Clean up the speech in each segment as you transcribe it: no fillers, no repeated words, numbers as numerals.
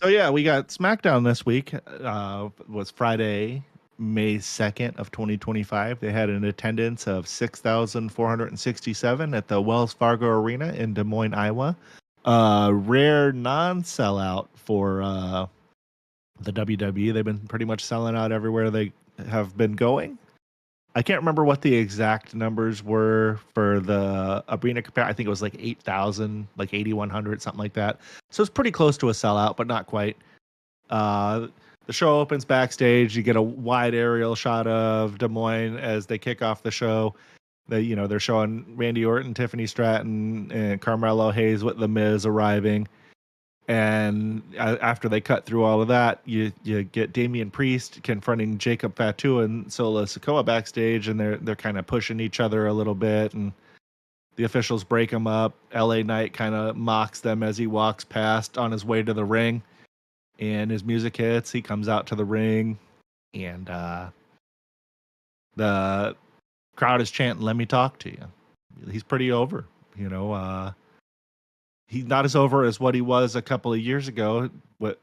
So yeah, we got SmackDown this week. Was Friday, May 2nd of 2025. They had an attendance of 6,467 at the Wells Fargo Arena in Des Moines, Iowa. Rare non-sellout for the WWE. They've been pretty much selling out everywhere they have been going. I can't remember what the exact numbers were for the arena. I think it was like 8,000, like 8,100, something like that. So it's pretty close to a sellout, but not quite. Uh, the show opens backstage. You get a wide aerial shot of Des Moines as they kick off the show. They're showing Randy Orton, Tiffany Stratton, and Carmelo Hayes with The Miz arriving. And after they cut through all of that, you get Damian Priest confronting Jacob Fatu and Solo Sikoa backstage, and they're kind of pushing each other a little bit, and the officials break them up. LA Knight kind of mocks them as he walks past on his way to the ring, and his music hits. He comes out to the ring, and the crowd is chanting, "Let me talk to you." He's pretty over, He's not as over as what he was a couple of years ago, but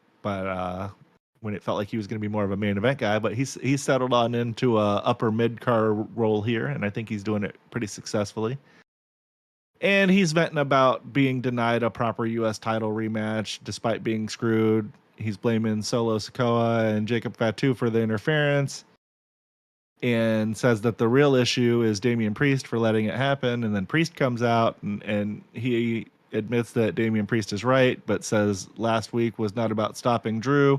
when it felt like he was going to be more of a main event guy. But he's settled on into a upper mid card role here, and I think he's doing it pretty successfully. And he's venting about being denied a proper U.S. title rematch despite being screwed. He's blaming Solo Sikoa and Jacob Fatu for the interference, and says that the real issue is Damian Priest for letting it happen. And then Priest comes out and he admits that Damian Priest is right, but says last week was not about stopping Drew.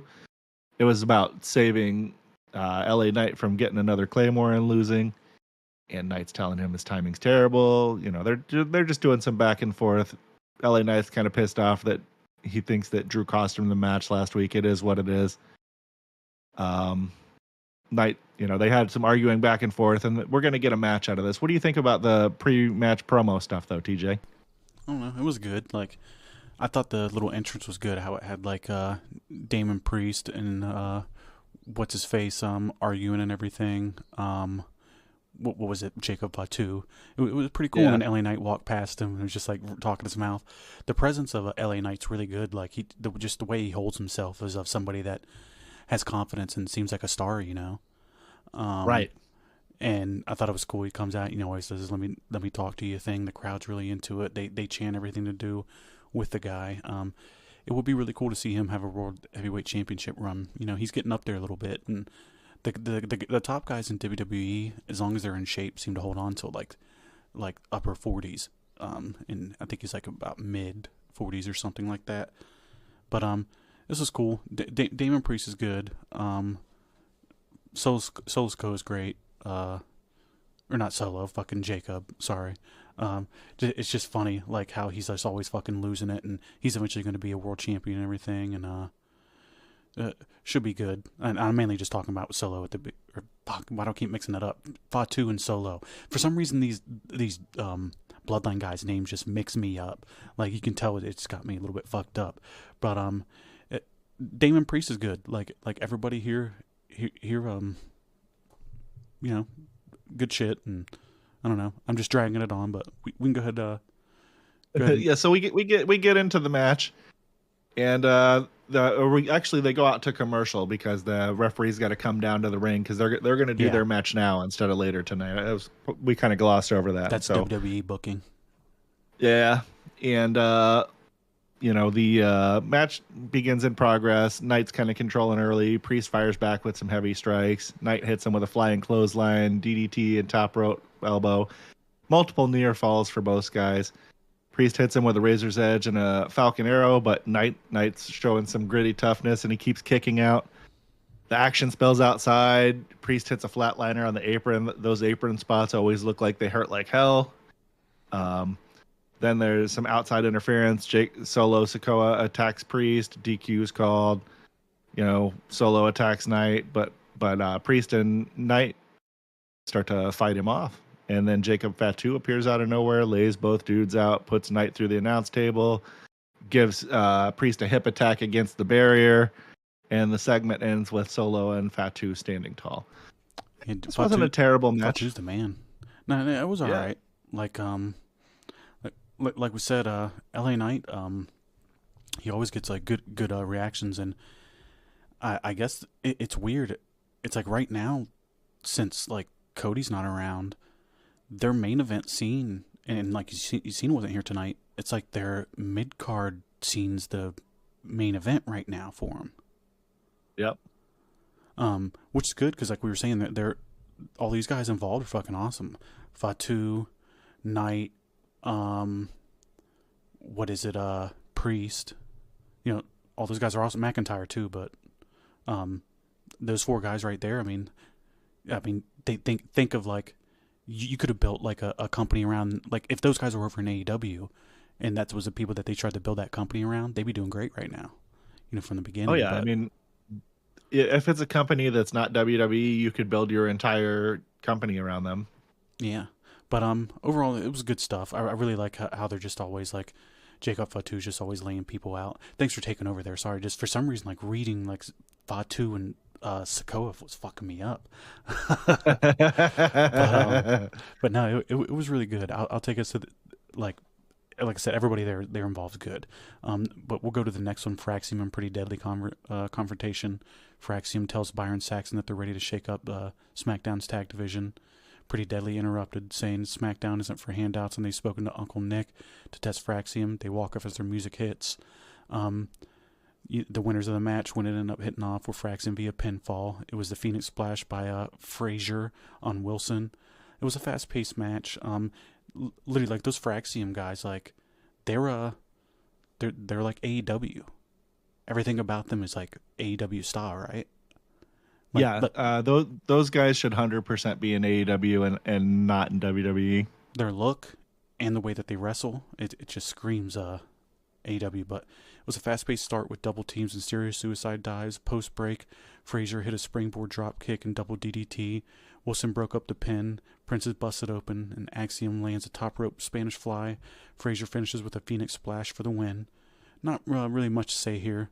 It was about saving LA Knight from getting another Claymore and losing. And Knight's telling him his timing's terrible. They're just doing some back and forth. LA Knight's kind of pissed off that he thinks that Drew cost him the match last week. It is what it is. Knight, they had some arguing back and forth, and we're going to get a match out of this. What do you think about the pre-match promo stuff, though, TJ? I don't know. It was good. Like, I thought the little entrance was good. How it had like Damon Priest and what's his face arguing and everything. What was it? Jacob Fatu. It was pretty cool when LA Knight walked past him and was just like talking his mouth. The presence of LA Knight's really good. Like just the way he holds himself is of somebody that has confidence and seems like a star. Right. And I thought it was cool. He comes out, he says, "Let me talk to you" thing. The crowd's really into it. They chant everything to do with the guy. It would be really cool to see him have a World Heavyweight Championship run. He's getting up there a little bit, and the top guys in WWE, as long as they're in shape, seem to hold on to like upper 40s. And I think he's like about mid 40s or something like that. But this is cool. Damon Priest is good. Solsko is great. Or not Solo, fucking Jacob. Sorry. It's just funny, like how he's just always fucking losing it, and he's eventually going to be a world champion and everything, and should be good. And I'm mainly just talking about Solo at the. Why do I keep mixing that up? Fatu and Solo. For some reason, these Bloodline guys' names just mix me up. Like you can tell, it's got me a little bit fucked up. But Damon Priest is good. Like everybody here, good shit, and I don't know. I'm just dragging it on, but we can go ahead. Go ahead. Yeah, so we get into the match, and they go out to commercial because the referee's got to come down to the ring because they're going to do their match now instead of later tonight. We kind of glossed over that. That's WWE booking. Yeah, and the match begins in progress. Knight's kind of controlling early. Priest fires back with some heavy strikes. Knight hits him with a flying clothesline, DDT, and top rope elbow. Multiple near falls for both guys. Priest hits him with a razor's edge and a falcon arrow, but Knight's showing some gritty toughness, and he keeps kicking out. The action spills outside. Priest hits a flatliner on the apron. Those apron spots always look like they hurt like hell. Then there's some outside interference. Solo Sikoa attacks Priest. DQ is called. Solo attacks Knight, but Priest and Knight start to fight him off. And then Jacob Fatu appears out of nowhere, lays both dudes out, puts Knight through the announce table, gives Priest a hip attack against the barrier, and the segment ends with Solo and Fatu standing tall. This wasn't a terrible match. Fatu's the man. No, it was all right. Like we said, LA Knight, He always gets like good reactions, and I guess it's weird. It's like right now, since like Cody's not around, their main event scene, and like you seen wasn't here tonight. It's like their mid card scene's the main event right now for them. Yep. Which is good because like we were saying, that they're all these guys involved are fucking awesome. Fatu, Knight, what is it? Priest. You know, all those guys are awesome. McIntyre too, but those four guys right there. I mean, they think of like you could have built like a company around, like if those guys were over in AEW, and that was the people that they tried to build that company around, they'd be doing great right now. You know, from the beginning. Oh yeah, but, I mean, if it's a company that's not WWE, you could build your entire company around them. yeah. But overall, it was good stuff. I really like how they're just always like Jacob Fatu's just always laying people out. Thanks for taking over there. Sorry, just for some reason, like reading like Fatu and Sokoa was fucking me up. But no, it was really good. I'll take us to like I said, everybody there involved good. But we'll go to the next one. Fraxium and Pretty Deadly confrontation. Fraxium tells Byron Saxon that they're ready to shake up SmackDown's tag division. Pretty Deadly interrupted, saying SmackDown isn't for handouts, and they've spoken to Uncle Nick to test Fraxium. They walk off as their music hits. The winners of the match would end up hitting off with Fraxium via pinfall. It was the Phoenix Splash by Frazier on Wilson. It was a fast-paced match. Literally, like those Fraxium guys, like they're like AEW. Everything about them is like AEW style, right? Like, Yeah, those guys should 100% be in AEW and not in WWE. Their look and the way that they wrestle, it just screams AEW. But it was a fast-paced start with double teams and serious suicide dives. Post-break, Frazier hit a springboard drop kick and double DDT. Wilson broke up the pin. Princess busted open, and Axiom lands a top rope Spanish fly. Frazier finishes with a Phoenix Splash for the win. Not really much to say here.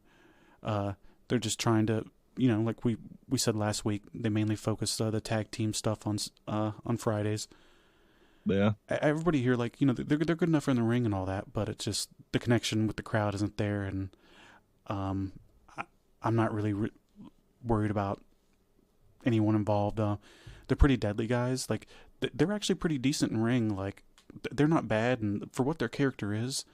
They're just trying to, you know, like we said last week, they mainly focus the tag team stuff on Fridays. Yeah. Everybody here, like, you know, they're good enough in the ring and all that, but it's just the connection with the crowd isn't there, and I'm not really worried about anyone involved. They're Pretty Deadly guys. Like, they're actually pretty decent in ring. Like, they're not bad, and for what their character is,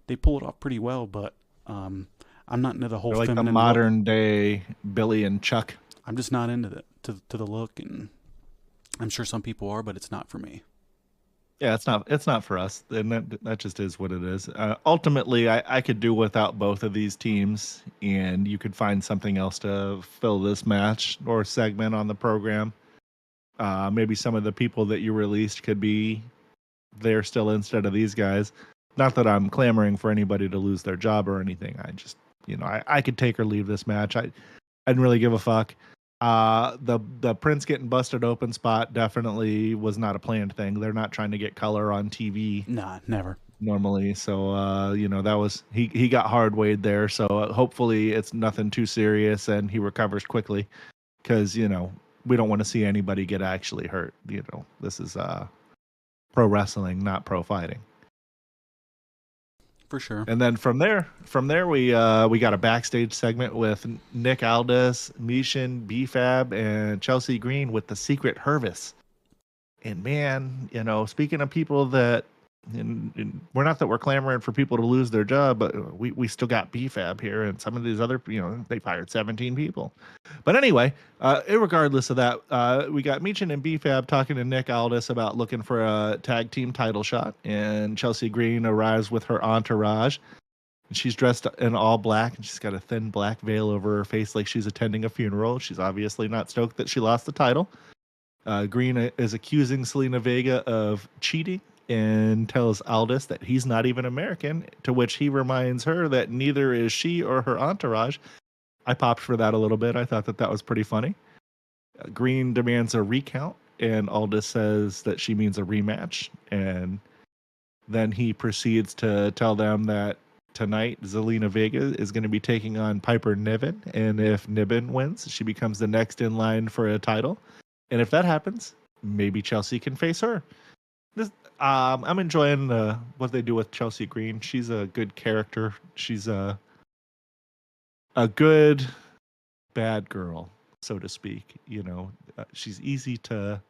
they pull it off pretty well. But I'm not into the whole They're like feminine the modern look. day Billy and Chuck. I'm just not into to the look, and I'm sure some people are, but it's not for me. Yeah, it's not for us, and that just is what it is. Ultimately, I could do without both of these teams, and you could find something else to fill this match or segment on the program. Maybe some of the people that you released could be there still instead of these guys. Not that I'm clamoring for anybody to lose their job or anything. I just, you know, I could take or leave this match. I didn't really give a fuck. The Prince getting busted open spot definitely was not a planned thing. They're not trying to get color on TV. Nah, never. Normally. So, you know, that was, he got hard weighed there. So hopefully it's nothing too serious and he recovers quickly, because, you know, we don't want to see anybody get actually hurt. You know, this is pro wrestling, not pro fighting. For sure. And then from there we got a backstage segment with Nick Aldis, Mishin, BFAB, and Chelsea Green with the Secret Hervis. And man, you know, speaking of people that, and we're not that we're clamoring for people to lose their job, but we still got BFAB here, and some of these other, you know, they fired 17 people. But anyway, irregardless of that, we got Meechin and BFAB talking to Nick Aldis about looking for a tag team title shot, and Chelsea Green arrives with her entourage. And she's dressed in all black, and she's got a thin black veil over her face like she's attending a funeral. She's obviously not stoked that she lost the title. Green is accusing Selena Vega of cheating and tells Aldis that he's not even American, to which he reminds her that neither is she or her entourage. I popped for that a little bit. I thought that was pretty funny. Green demands a recount, and Aldis says that she means a rematch. And then he proceeds to tell them that tonight Zelina Vega is going to be taking on Piper Niven, and if Niven wins, she becomes the next in line for a title. And if that happens, maybe Chelsea can face her. I'm enjoying what they do with Chelsea Green. She's a good character. She's a good bad girl, so to speak. She's easy to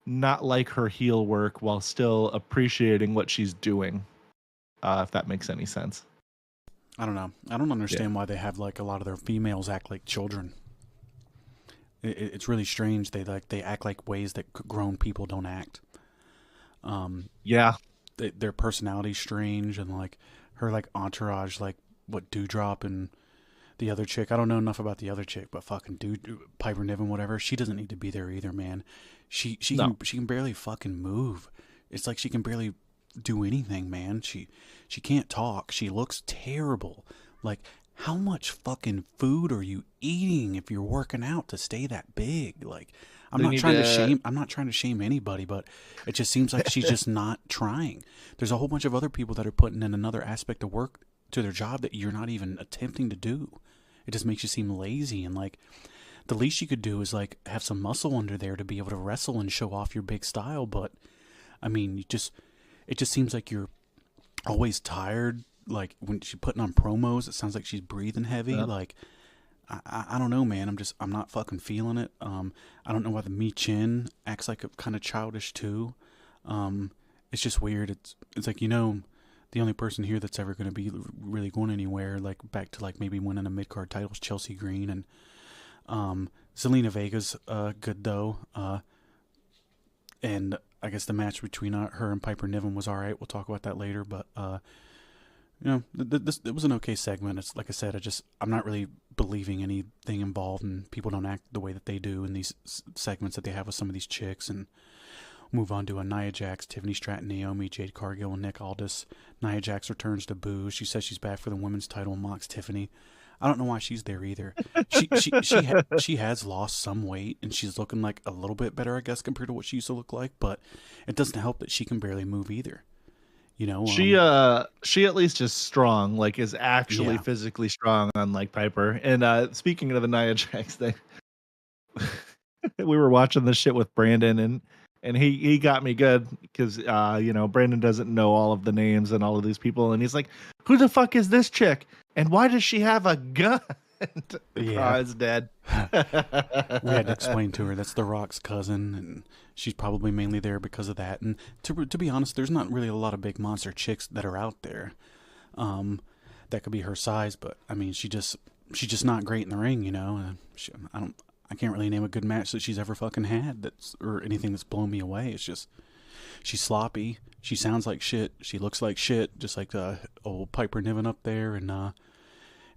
not like her heel work while still appreciating what she's doing. If that makes any sense. I don't know. I don't Yeah. understand why they have like a lot of their females act like children. It's really strange. They act like ways that grown people don't act. Yeah. Their personality's strange, and like her like entourage, like what Dewdrop and the other chick. I don't know enough about the other chick, but fucking dude, Piper Niven, whatever. She doesn't need to be there either, man. No. She can barely fucking move. It's like she can barely do anything, man. She can't talk. She looks terrible. Like, how much fucking food are you eating if you're working out to stay that big? Like, I'm They not need trying to to. shame. I'm not trying to shame anybody, but it just seems like she's just not trying. There's a whole bunch of other people that are putting in another aspect of work to their job that you're not even attempting to do. It just makes you seem lazy, and like the least you could do is like have some muscle under there to be able to wrestle and show off your big style. But I mean, it just seems like you're always tired. Like when she's putting on promos, it sounds like she's breathing heavy. Uh, Like I don't know, man. I'm not fucking feeling it. I don't know why the Mi Chin acts like a kind of childish too. It's just weird. It's like, the only person here that's ever going to be really going anywhere, like back to like maybe winning a mid card title, is Chelsea Green, and Zelina Vega's good though. And I guess the match between her and Piper Niven was all right. We'll talk about that later, but this it was an okay segment. It's like I said, I'm not really believing anything involved, and people don't act the way that they do in these segments that they have with some of these chicks. And move on to Nia Jax, Tiffany Stratton, Naomi, Jade Cargill, and Nick Aldis. Nia Jax returns to Boo. She says she's back for the women's title and mocks Tiffany. I don't know why she's there either. She has lost some weight, and she's looking like a little bit better, I guess, compared to what she used to look like. But it doesn't help that she can barely move either. she at least is strong, like is actually Yeah. physically strong, unlike Piper. And speaking of the Nia Jax thing, we were watching this shit with Brandon, and he got me good because Brandon doesn't know all of the names and all of these people, and he's like, "Who the fuck is this chick? And why does she have a gun?" Yeah. It's dead. We had to explain to her that's The Rock's cousin, and she's probably mainly there because of that. And to be honest, there's not really a lot of big monster chicks that are out there that could be her size. But I mean, she's just not great in the ring, I can't really name a good match that she's ever fucking had or anything that's blown me away. It's just she's sloppy. She sounds like shit. She looks like shit, just like old Piper Niven up there. And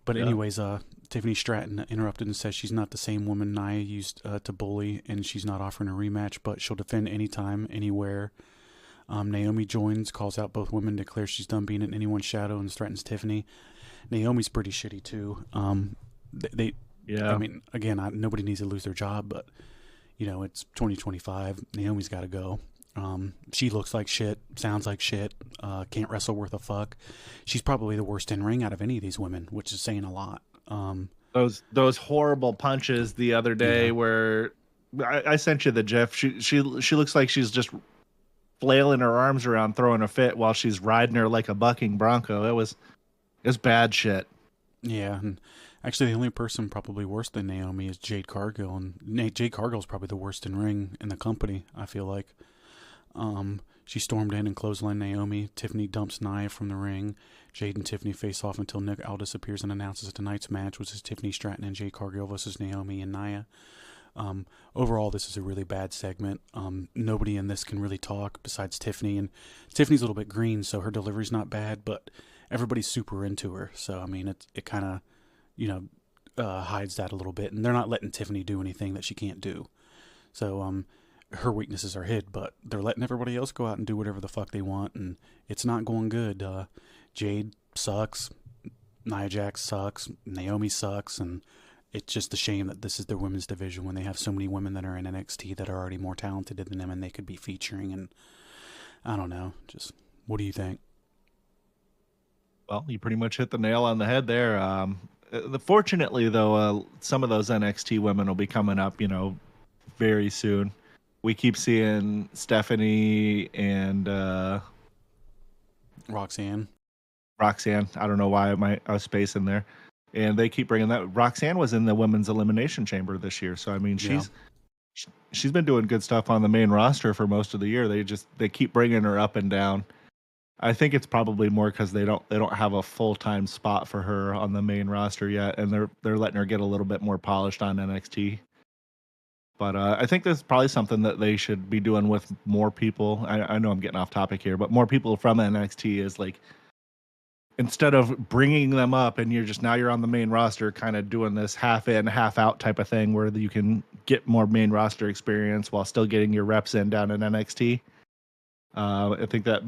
but Yeah. anyways, Tiffany Stratton interrupted and says she's not the same woman Nia used to bully, and she's not offering a rematch, but she'll defend anytime, anywhere. Naomi joins, calls out both women, declares she's done being in anyone's shadow, and threatens Tiffany. Naomi's pretty shitty too. Yeah. I mean, again, nobody needs to lose their job, but it's 2025. Naomi's got to go. She looks like shit, sounds like shit, can't wrestle worth a fuck. She's probably the worst in ring out of any of these women, which is saying a lot. Those horrible punches the other day Yeah. where I sent you the gif. She looks like she's just flailing her arms around, throwing a fit while she's riding her like a bucking bronco. It was bad shit. Yeah, and actually, the only person probably worse than Naomi is Jade Cargill, and Jade Cargill's probably the worst in ring in the company. I feel like. She stormed in and clotheslined Naomi. Tiffany dumps Nia from the ring. Jade and Tiffany face off until Nick Aldis appears and announces tonight's match, which is Tiffany Stratton and Jade Cargill versus Naomi and Nia. Overall, this is a really bad segment. Nobody in this can really talk besides Tiffany, and Tiffany's a little bit green, so her delivery's not bad, but everybody's super into her. So I mean, it kind of, hides that a little bit, and they're not letting Tiffany do anything that she can't do. So her weaknesses are hid, but they're letting everybody else go out and do whatever the fuck they want, and it's not going good. Jade sucks. Nia Jax sucks. Naomi sucks, and it's just a shame that this is their women's division when they have so many women that are in NXT that are already more talented than them and they could be featuring. And I don't know. Just what do you think? Well, you pretty much hit the nail on the head there. Fortunately, though, some of those NXT women will be coming up, very soon. We keep seeing Stephanie and Roxanne. Roxanne. I don't know why I was spacing there. and they keep bringing that. Roxanne was in the women's elimination chamber this year, so I mean, Yeah. she's been doing good stuff on the main roster for most of the year. They keep bringing her up and down. I think it's probably more because they don't have a full-time spot for her on the main roster yet, and they're letting her get a little bit more polished on NXT. But I think that's probably something that they should be doing with more people. I know I'm getting off topic here, but more people from NXT is like, instead of bringing them up and you're on the main roster, kind of doing this half in, half out type of thing where you can get more main roster experience while still getting your reps in down in NXT. I think that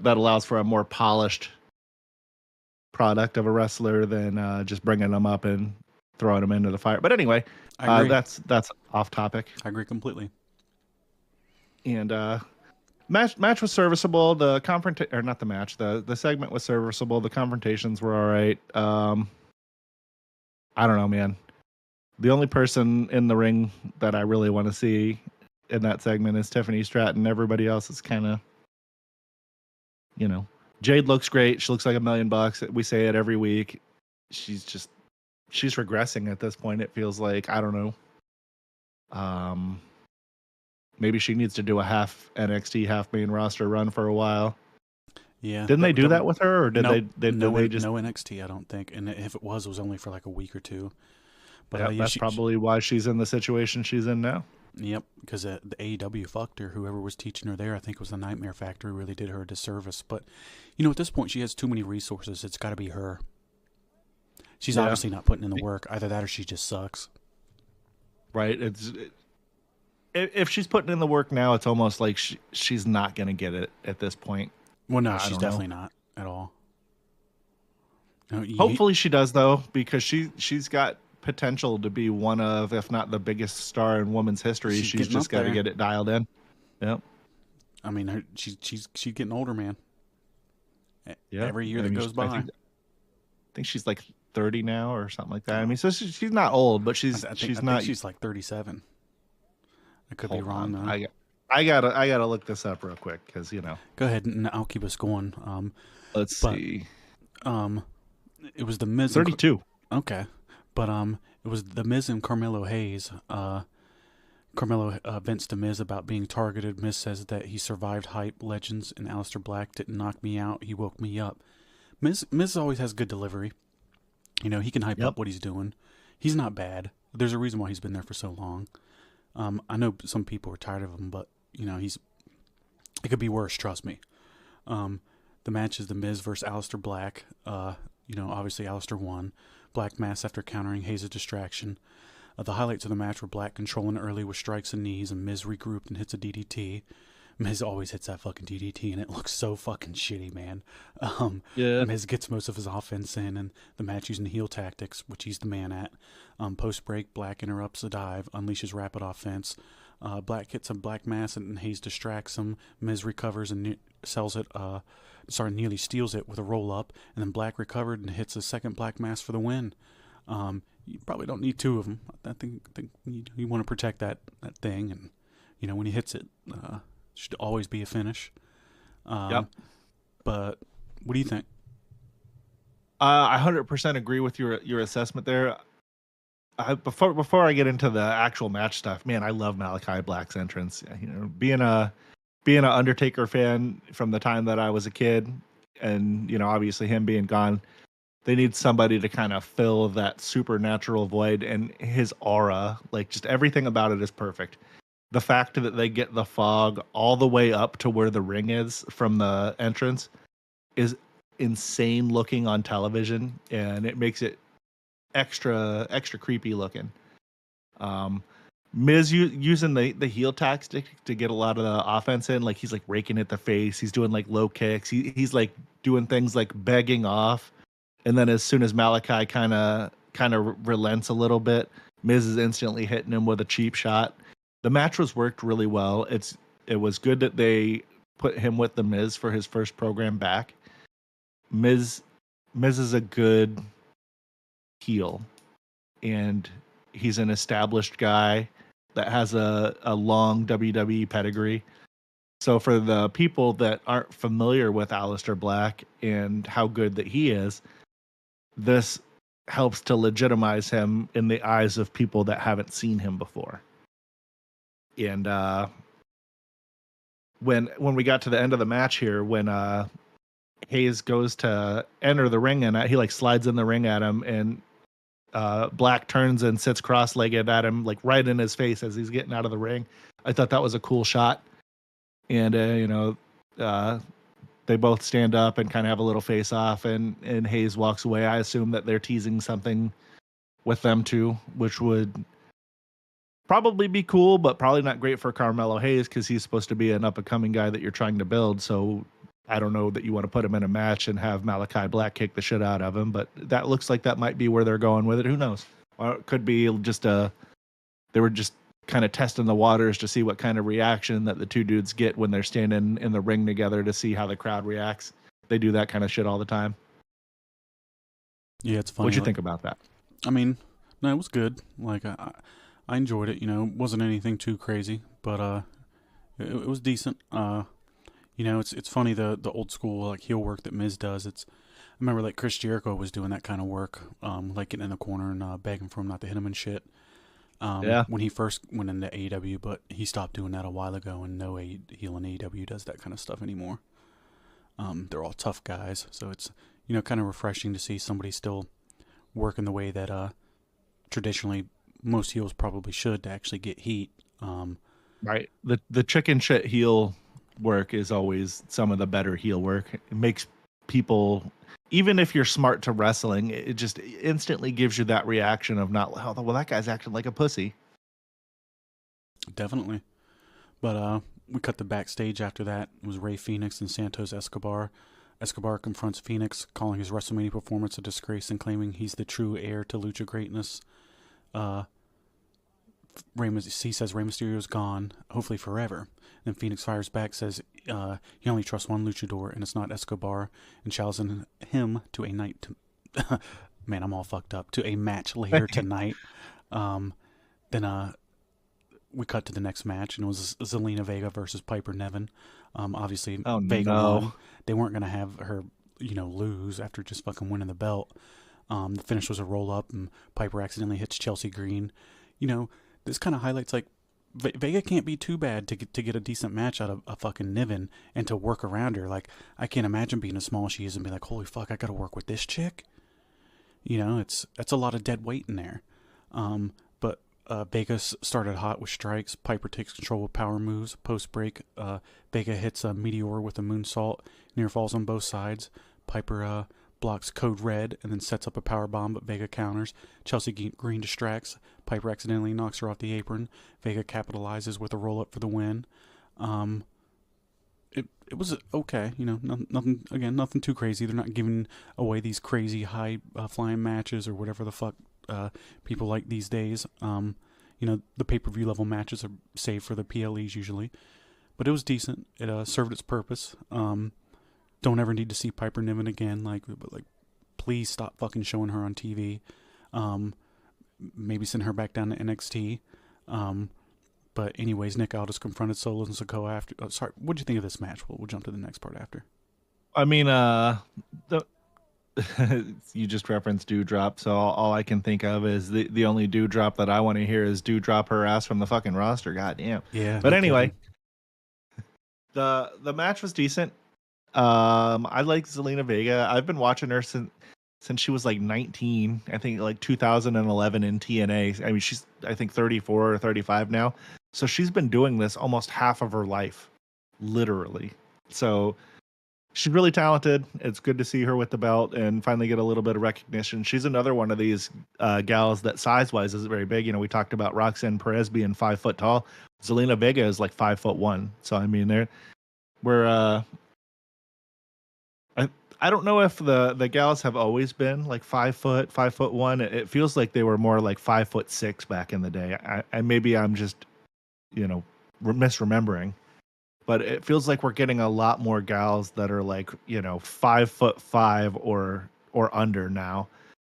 allows for a more polished product of a wrestler than just bringing them up and throwing them into the fire. But anyway, I agree. that's off topic. I agree completely. And match was serviceable. The or not the match. The segment was serviceable. The confrontations were all right. I don't know, man. The only person in the ring that I really want to see in that segment is Tiffany Stratton. Everybody else is kind of, Jade looks great. She looks like $1 million. We say it every week. She's regressing at this point. It feels like, I don't know. Maybe she needs to do a half NXT, half main roster run for a while. Yeah. Didn't they do that with her, or did no, they no just NXT? I don't think. And if it was only for like a week or two. But yeah, that's probably why she's in the situation she's in now. Yep, because the AEW fucked her. Whoever was teaching her there, I think it was the Nightmare Factory, really did her a disservice. But, at this point, she has too many resources. It's got to be her. She's obviously not putting in the work. Either that or she just sucks. Right. If she's putting in the work now, it's almost like she's not going to get it at this point. Well, no, she's definitely not at all. Hopefully she does, though, because she's got potential to be one of, if not the biggest star in women's history. She's just got to get it dialed in. Yep. I mean, she's getting older, man. Yeah. Every year that goes by. I think she's like 30 now or something like that. I mean, so she's not old, but she's I think not. She's like 37. I could be wrong though. I gotta look this up real quick because Go ahead and I'll keep us going. Let's see. It was the Miz. 32. Okay, but it was the Miz and Carmelo Hayes. Carmelo vents to Miz about being targeted. Miz says that he survived hype, legends, and Aleister Black didn't knock me out. He woke me up. Miz always has good delivery. He can hype up what he's doing. He's not bad. There's a reason why he's been there for so long. I know some people are tired of him, but it could be worse. Trust me. The match is the Miz versus Aleister Black. Obviously Aleister won. Black mass after countering Hayes' distraction. The highlights of the match were Black controlling early with strikes and knees, and Miz regrouped and hits a DDT. Miz always hits that fucking DDT, and it looks so fucking shitty, man. Miz gets most of his offense in, and the match using heel tactics, which he's the man at. Post-break, Black interrupts the dive, unleashes rapid offense. Black hits a Black mass, and Hayes distracts him. Miz recovers and nearly steals it with a roll-up, and then Black recovered and hits a second Black mass for the win. You probably don't need two of them. I think you want to protect that thing, and when he hits it, should always be a finish. But what do you think? I 100% agree with your assessment there. Before I get into the actual match stuff, man, I love Malachi Black's entrance. Being a Undertaker fan from the time that I was a kid, and obviously him being gone, they need somebody to kind of fill that supernatural void, and his aura, like just everything about it is perfect. The fact that they get the fog all the way up to where the ring is from the entrance is insane looking on television, and it makes it extra creepy looking. Miz using the heel tactic to get a lot of the offense in, like he's like raking at the face, he's doing like low kicks, he's like doing things like begging off, and then as soon as Malachi kind of relents a little bit, Miz is instantly hitting him with a cheap shot. The match was worked really well. It was good that they put him with the Miz for his first program back. Miz is a good heel, and he's an established guy that has a long WWE pedigree. So for the people that aren't familiar with Aleister Black and how good that he is, this helps to legitimize him in the eyes of people that haven't seen him before. And when we got to the end of the match here, when Hayes goes to enter the ring and he like slides in the ring at him, and Black turns and sits cross-legged at him, like right in his face as he's getting out of the ring. I thought that was a cool shot. And they both stand up and kind of have a little face off, and Hayes walks away. I assume that they're teasing something with them too, which would probably be cool, but probably not great for Carmelo Hayes because he's supposed to be an up-and-coming guy that you're trying to build. So I don't know that you want to put him in a match and have Malachi Black kick the shit out of him, but that looks like that might be where they're going with it. Who knows? Or it could be just they were just kind of testing the waters to see what kind of reaction that the two dudes get when they're standing in the ring together to see how the crowd reacts. They do that kind of shit all the time. Yeah, it's funny. What'd you think about that? I mean, no, it was good. Like, I enjoyed it. You know, it wasn't anything too crazy, but it was decent. You know, it's funny the old school like heel work that Miz does. I remember like Chris Jericho was doing that kind of work, like getting in the corner and begging for him not to hit him and shit. When he first went into AEW, but he stopped doing that a while ago, and no heel in AEW does that kind of stuff anymore. They're all tough guys, so it's, you know, kind of refreshing to see somebody still working the way that traditionally most heels probably should to actually get heat. Right. The chicken shit heel work is always some of the better heel work. It makes people, even if you're smart to wrestling, it just instantly gives you that reaction of not, oh, well, that guy's acting like a pussy. Definitely. But we cut the backstage after that. It was Rey Fenix and Santos Escobar. Escobar confronts Phoenix, calling his WrestleMania performance a disgrace and claiming he's the true heir to Lucha greatness. He says Rey Mysterio's gone, hopefully forever. Then Phoenix fires back, says he only trusts one luchador, and it's not Escobar, and challenges him to a night. Man, I'm all fucked up. To a match later tonight. Then we cut to the next match, and it was Zelina Vega versus Piper Niven. Obviously, Vega won. They weren't going to have her, you know, lose after just fucking winning the belt. The finish was a roll-up, and Piper accidentally hits Chelsea Green. You know, this kind of highlights, like, Vega can't be too bad to get a decent match out of a fucking Niven and to work around her. Like, I can't imagine being as small as she is and be like, holy fuck, I got to work with this chick. You know, that's a lot of dead weight in there. But Vega started hot with strikes. Piper takes control with power moves. Post break, Vega hits a meteor with a moonsault. Near falls on both sides. Piper blocks Code Red and then sets up a power bomb, but Vega counters. Chelsea Green distracts. Piper accidentally knocks her off the apron. Vega capitalizes with a roll up for the win. It was okay, you know, nothing too crazy. They're not giving away these crazy high flying matches or whatever the fuck people like these days. You know, the pay-per-view level matches are saved for the PLEs usually, but it was decent. It served its purpose. Don't ever need to see Piper Niven again. Like, please stop fucking showing her on TV. Maybe send her back down to NXT. But anyways, Nick Aldis confronted Solo and Sikoa after. Oh, sorry, what'd you think of this match? We'll jump to the next part after. I mean, you just referenced Dewdrop, so all I can think of is the only Dewdrop that I want to hear is Dewdrop her ass from the fucking roster. Goddamn. Yeah. But anyway, the match was decent. I like Zelina Vega. I've been watching her since she was like 19. I think like 2011 in TNA. I mean, she's I think 34 or 35 now. So she's been doing this almost half of her life, literally. So she's really talented. It's good to see her with the belt and finally get a little bit of recognition. She's another one of these gals that size-wise isn't very big. You know, we talked about Roxanne Perez being 5 foot tall. Zelina Vega is like 5'1". So I mean, I don't know if the gals have always been like 5 foot, 5'1". It feels like they were more like 5'6" back in the day. I maybe I'm just, you know, misremembering, but it feels like we're getting a lot more gals that are like, you know, 5'5" or under now.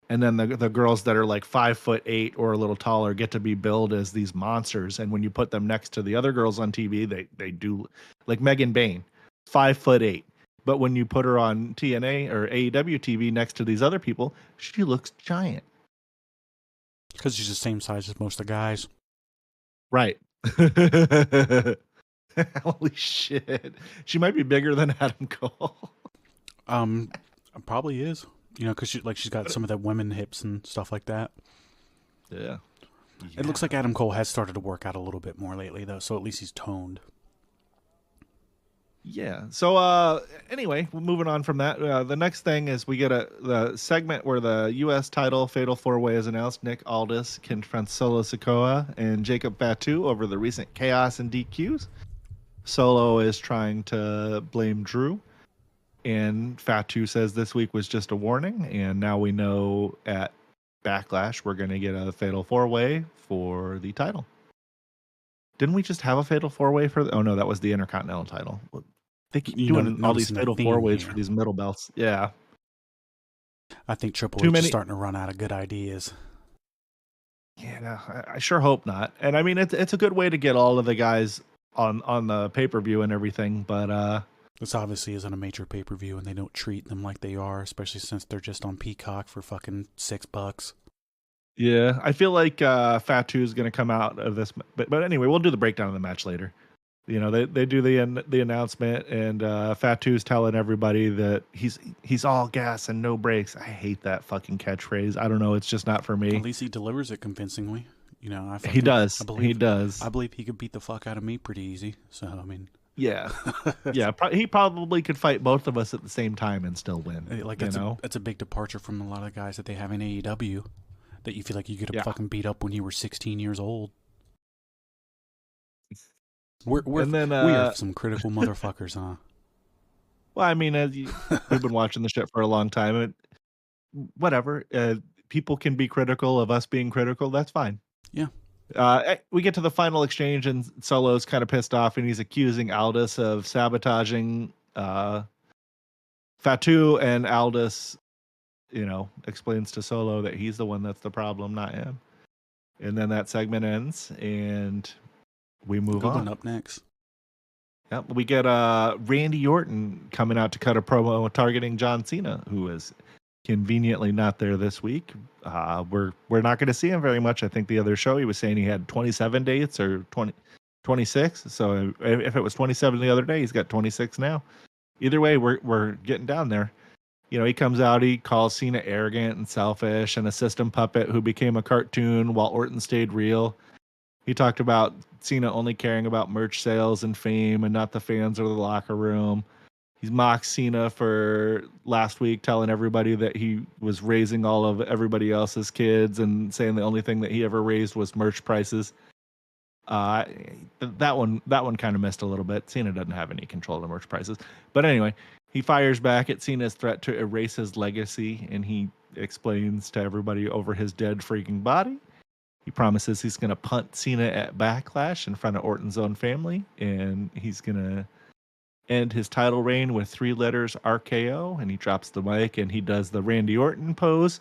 And then the girls that are like 5'8" or a little taller get to be billed as these monsters. And when you put them next to the other girls on TV, they do, like Megan Bain, 5'8", But when you put her on TNA or AEW TV next to these other people, she looks giant. Because she's the same size as most of the guys. Right. Holy shit. She might be bigger than Adam Cole. Probably is. You know, because she's got some of that women hips and stuff like that. Yeah. It looks like Adam Cole has started to work out a little bit more lately, though, so at least he's toned. Yeah. So anyway, moving on from that, the next thing is we get the segment where the U.S. title Fatal 4-Way is announced. Nick Aldis confronts Solo Sikoa and Jacob Fatu over the recent chaos and DQs. Solo is trying to blame Drew, and Fatu says this week was just a warning, and now we know at Backlash we're going to get a Fatal 4-Way for the title. Didn't we just have a Fatal 4-Way for oh no, that was the Intercontinental title. They keep doing all these Fatal 4-Ways for these middle belts. Yeah. I think Triple H is starting to run out of good ideas. Yeah, I sure hope not. And I mean, it's a good way to get all of the guys on the pay-per-view and everything, but this obviously isn't a major pay-per-view, and they don't treat them like they are, especially since they're just on Peacock for fucking $6. Yeah, I feel like Fatu is going to come out of this, but anyway, we'll do the breakdown of the match later. You know, they do the announcement, and Fatu's telling everybody that he's all gas and no brakes. I hate that fucking catchphrase. I don't know, it's just not for me. At least he delivers it convincingly. You know, he does. He could beat the fuck out of me pretty easy. So I mean, yeah, he probably could fight both of us at the same time and still win. Like that's a big departure from a lot of the guys that they have in AEW. That you feel like you could have fucking beat up when you were 16 years old. We are some critical motherfuckers, huh? Well, I mean, we've been watching the shit for a long time. Whatever. People can be critical of us being critical. That's fine. Yeah. We get to the final exchange, and Solo's kind of pissed off, and he's accusing Aldis of sabotaging Fatu, and Aldis, you know, explains to Solo that he's the one that's the problem, not him. And then that segment ends, and we move on. Up next. Yep, we get Randy Orton coming out to cut a promo targeting John Cena, who is conveniently not there this week. We're not going to see him very much. I think the other show he was saying he had 27 dates or 26. So if it was 27 the other day, he's got 26 now. Either way, we're getting down there. You know, he comes out, he calls Cena arrogant and selfish and a system puppet who became a cartoon while Orton stayed real. He talked about Cena only caring about merch sales and fame and not the fans or the locker room. He's mocked Cena for last week telling everybody that he was raising all of everybody else's kids and saying the only thing that he ever raised was merch prices. That one kind of missed a little bit. Cena doesn't have any control of the merch prices. But anyway, he fires back at Cena's threat to erase his legacy, and he explains to everybody over his dead freaking body. He promises he's going to punt Cena at Backlash in front of Orton's own family, and he's going to end his title reign with 3 letters RKO, and he drops the mic and he does the Randy Orton pose.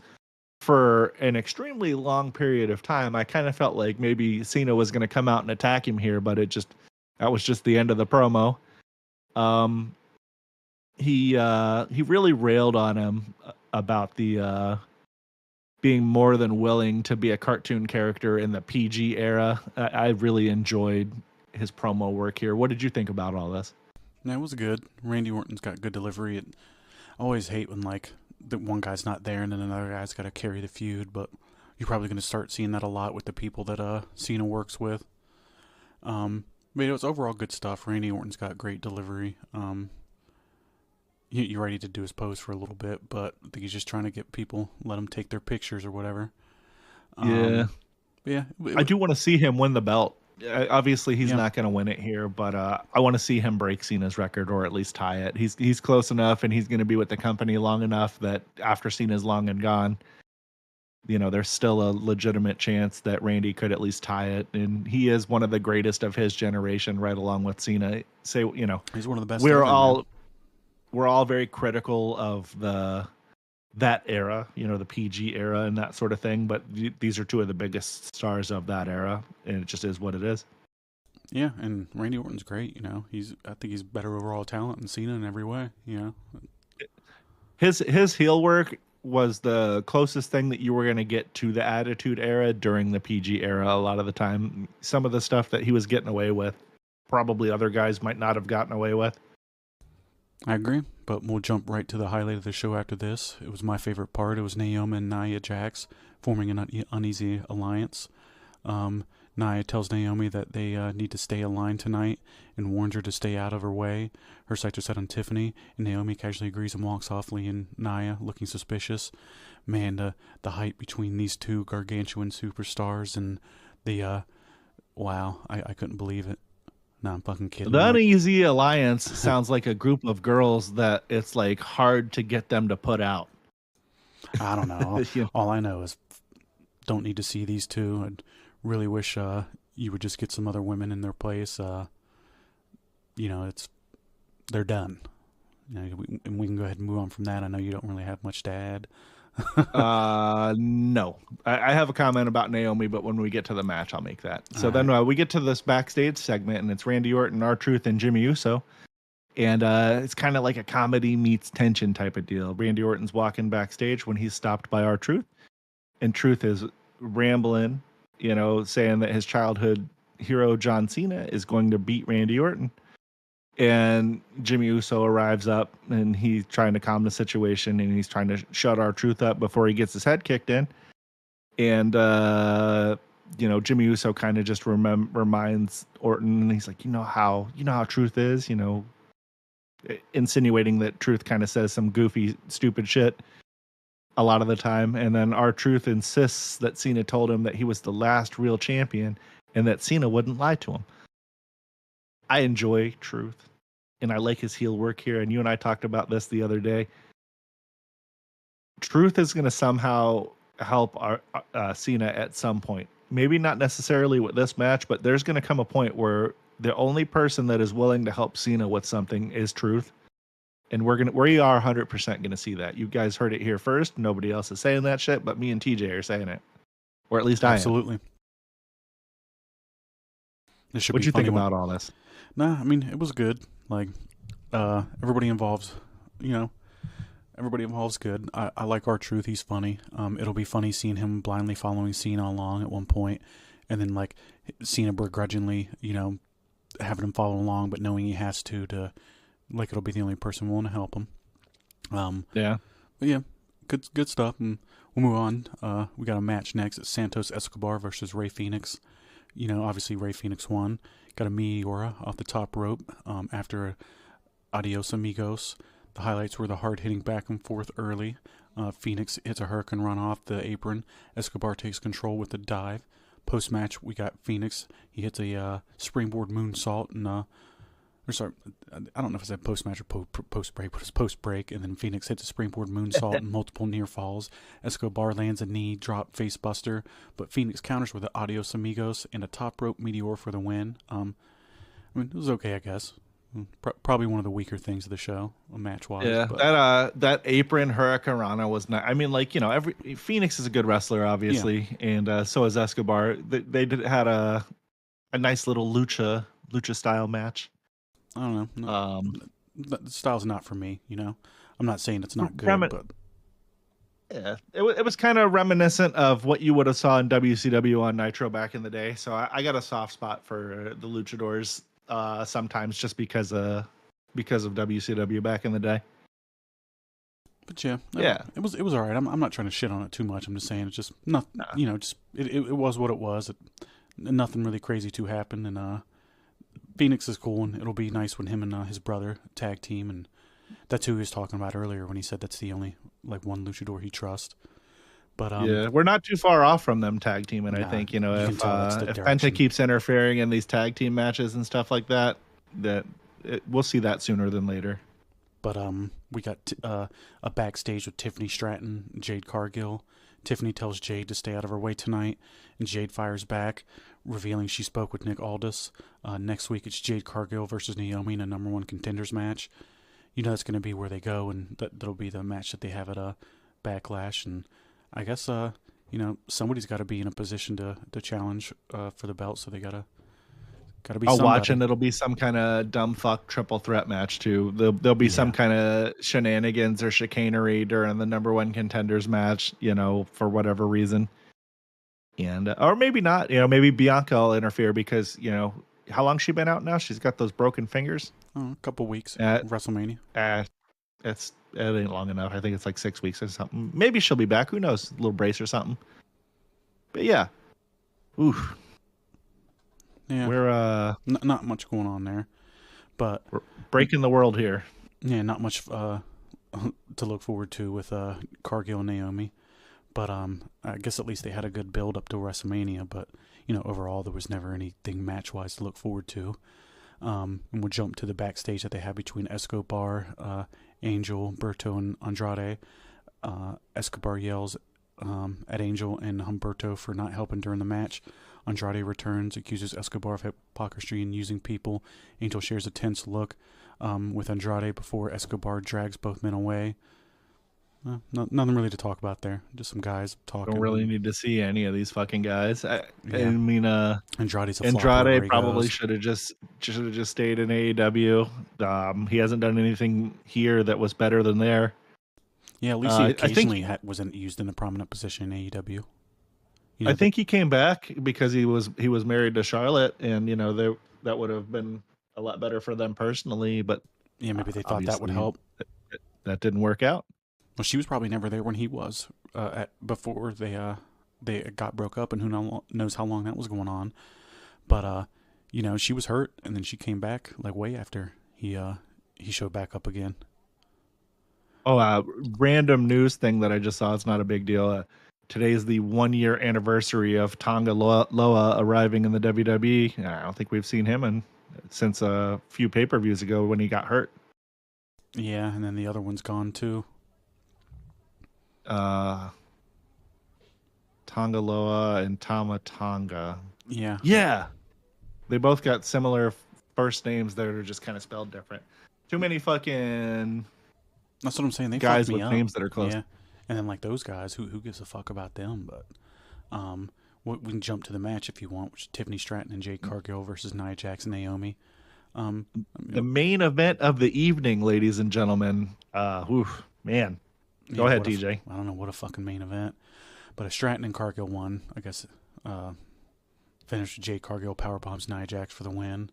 For an extremely long period of time, I kind of felt like maybe Cena was going to come out and attack him here, but that was just the end of the promo. He really railed on him about the being more than willing to be a cartoon character in the PG era. I really enjoyed his promo work here. What did you think about all this? No, it was good. Randy Orton's got good delivery. I always hate when the one guy's not there and then another guy's got to carry the feud, but you're probably going to start seeing that a lot with the people that Cena works with. But it was overall good stuff. Randy Orton's got great delivery. You're ready to do his pose for a little bit, but I think he's just trying to get people, let him take their pictures or whatever. Yeah. I do want to see him win the belt. Obviously, he's not going to win it here, but I want to see him break Cena's record or at least tie it. He's close enough, and he's going to be with the company long enough that after Cena's long and gone, you know, there's still a legitimate chance that Randy could at least tie it. And he is one of the greatest of his generation, right along with Cena. He's one of the best. We're all very critical of that era, you know, the PG era and that sort of thing. But these are 2 of the biggest stars of that era, and it just is what it is. Yeah, and Randy Orton's great. I think he's better overall talent than Cena in every way. His heel work was the closest thing that you were going to get to the Attitude Era during the PG era. A lot of the time, some of the stuff that he was getting away with, probably other guys might not have gotten away with. I agree, but we'll jump right to the highlight of the show after this. It was my favorite part. It was Naomi and Nia Jax forming an uneasy alliance. Nia tells Naomi that they need to stay aligned tonight and warns her to stay out of her way. Her sights are set on Tiffany, and Naomi casually agrees and walks off, leaving Nia looking suspicious. Man, the hype between these two gargantuan superstars and the, wow, I couldn't believe it. No, I'm fucking kidding. The Uneasy Alliance sounds like a group of girls that it's like hard to get them to put out. I don't know. All I know is don't need to see these two. I'd really wish you would just get some other women in their place. They're done. And we can go ahead and move on from that. I know you don't really have much to add. No. I have a comment about Naomi, but when we get to the match, I'll make that. So then we get to this backstage segment, and it's Randy Orton, R-Truth, and Jimmy Uso. And it's kind of like a comedy meets tension type of deal. Randy Orton's walking backstage when he's stopped by R-Truth, and Truth is rambling, saying that his childhood hero John Cena is going to beat Randy Orton. And Jimmy Uso arrives up, and he's trying to calm the situation, and he's trying to shut R-Truth up before he gets his head kicked in. And Jimmy Uso kind of just reminds Orton, and he's like, you know how Truth is, insinuating that Truth kind of says some goofy, stupid shit a lot of the time. And then R-Truth insists that Cena told him that he was the last real champion and that Cena wouldn't lie to him. I enjoy Truth, and I like his heel work here. And you and I talked about this the other day. Truth is going to somehow help Cena at some point. Maybe not necessarily with this match, but there's going to come a point where the only person that is willing to help Cena with something is Truth. And we are 100% going to see that. You guys heard it here first. Nobody else is saying that shit, but me and TJ are saying it. Or at least I am. Absolutely. What'd you think about all this? Nah, I mean, it was good. Like, everybody involves, everybody involves good. I like R-Truth. He's funny. It'll be funny seeing him blindly following Cena along at one point, and then, like, Cena begrudgingly, having him follow along, but knowing he has to, like, it'll be the only person willing to help him. Yeah. But yeah, good stuff. And we'll move on. We got a match next. It's Santos Escobar versus Rey Fenix. Obviously Rey Fenix won. Got a Meteora off the top rope after Adios Amigos. The highlights were the hard-hitting back and forth early. Phoenix hits a hurricane run off the apron. Escobar takes control with a dive. Post-match, we got Phoenix. He hits a springboard moonsault. I don't know if it's at post-match or post-break, but it's post-break. And then Phoenix hits a springboard moonsault and multiple near falls. Escobar lands a knee drop face buster, but Phoenix counters with an Adios Amigos and a top rope meteor for the win. It was okay, I guess. Probably one of the weaker things of the show, match-wise. Yeah, but that apron Hurricanrana was not. I mean, every Phoenix is a good wrestler, obviously, and so is Escobar. They had a nice little lucha style match. I don't know. The style's not for me. I'm not saying it's not good, but yeah, it was kind of reminiscent of what you would have saw in WCW on Nitro back in the day. So I got a soft spot for the luchadors. Sometimes just because of WCW back in the day. But yeah, it was all right. I'm not trying to shit on it too much. I'm just saying it's just not. It was what it was. Nothing really crazy to happen, and Phoenix is cool, and it'll be nice when him and his brother tag team, and that's who he was talking about earlier when he said that's the only one luchador he trusts. But yeah, we're not too far off from them tag teaming. I think if Penta keeps interfering in these tag team matches and stuff like that, we'll see that sooner than later. But we got a backstage with Tiffany Stratton, and Jade Cargill. Tiffany tells Jade to stay out of her way tonight, and Jade fires back, revealing she spoke with Nick Aldis. Next week it's Jade Cargill versus Naomi in a number 1 contenders match. That's going to be where they go, and that'll be the match that they have at Backlash. And I guess somebody's got to be in a position to challenge for the belt, so they got to Gotta be I'll somebody. watch, and it'll be some kind of dumb fuck triple threat match too. There'll be some kind of shenanigans or chicanery during the number one contenders match, for whatever reason. And or maybe not, maybe Bianca will interfere because, how long's she been out now? She's got those broken fingers. A couple weeks at WrestleMania. It ain't long enough. I think it's like 6 weeks or something. Maybe she'll be back. Who knows? A little brace or something. But yeah. Oof. Yeah. We're not much going on there. But we're breaking the world here. Yeah, not much to look forward to with Cargill and Naomi. But I guess at least they had a good build up to WrestleMania, but overall there was never anything match wise to look forward to. And we'll jump to the backstage that they had between Escobar, Angel, Berto, and Andrade. Escobar yells at Angel and Humberto for not helping during the match. Andrade returns, accuses Escobar of hypocrisy and using people. Angel shares a tense look with Andrade before Escobar drags both men away. Nothing really to talk about there. Just some guys talking. Don't really need to see any of these fucking guys. I mean, Andrade probably should have just stayed in AEW. He hasn't done anything here that was better than there. Yeah, at least he occasionally wasn't used in a prominent position in AEW. I think he came back because he was married to Charlotte, and that would have been a lot better for them personally. But yeah, maybe they thought that would help. That didn't work out. Well, she was probably never there when he was before they got broke up, and who knows how long that was going on. But she was hurt, and then she came back like way after he showed back up again. Oh, random news thing that I just saw. It's not a big deal. Today's the 1 year anniversary of Tonga Loa arriving in the WWE. I don't think we've seen him since a few pay-per-views ago when he got hurt. Yeah, and then the other one's gone too. Tonga Loa and Tama Tonga. Yeah. They both got similar first names that are just kind of spelled different. Too many fucking. That's what I'm saying. They guys with names that are close. Yeah, and then like those guys, who gives a fuck about them? But we can jump to the match if you want, which is Tiffany Stratton and Jade Cargill versus Nia Jax and Naomi. The main event of the evening, ladies and gentlemen. Man. Go ahead, TJ. I don't know what a fucking main event, but a Stratton and Cargill won. I guess finished with Jade Cargill powerbombs Nia Jax for the win.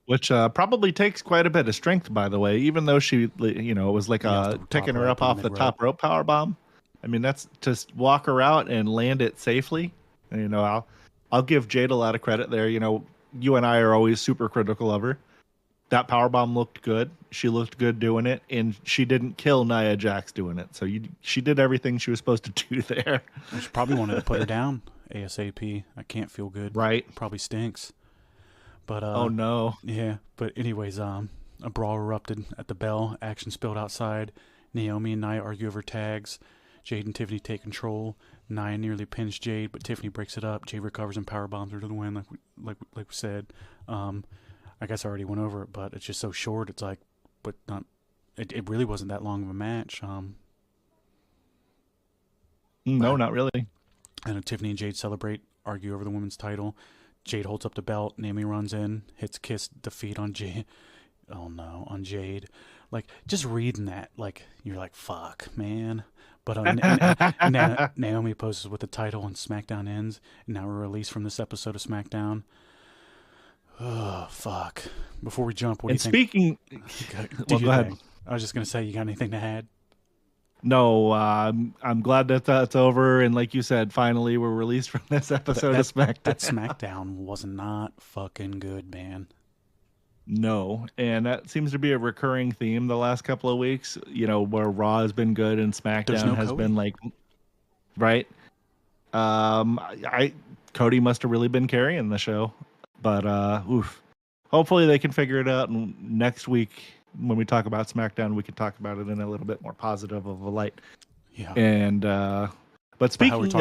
Which probably takes quite a bit of strength, by the way, even though she, it was like picking her up off the top rope power bomb. I mean, that's just walk her out and land it safely. And, I'll give Jade a lot of credit there. You and I are always super critical of her. That power bomb looked good. She looked good doing it, and she didn't kill Nia Jax doing it. So she did everything she was supposed to do there. She probably wanted to put her down ASAP. I can't feel good. Right. Probably stinks. But oh no. Yeah. But anyways, a brawl erupted at the bell. Action spilled outside. Naomi and Nia argue over tags. Jade and Tiffany take control. Nia nearly pins Jade, but Tiffany breaks it up. Jade recovers and power bombs her to the win, like we said. I guess I already went over it, but it's just so short. It's like, but not. It really wasn't that long of a match. No, not really. And Tiffany and Jade celebrate, argue over the women's title. Jade holds up the belt. Naomi runs in, hits kiss defeat on Jade. Oh no, on Jade. Like, just reading that, like, you're like, fuck, man. But Naomi poses with the title and SmackDown ends. And now we're released from this episode of SmackDown. Oh, fuck. Before we jump, what do you think? Go ahead. I was just going to say, you got anything to add? No, I'm glad that that's over. And like you said, finally we're released from this episode of SmackDown. That SmackDown was not fucking good, man. No, and that seems to be a recurring theme the last couple of weeks, where Raw has been good and SmackDown has been like, right? Cody must have really been carrying the show, but hopefully they can figure it out. And next week, when we talk about SmackDown, we can talk about it in a little bit more positive of a light. Yeah. And but speaking of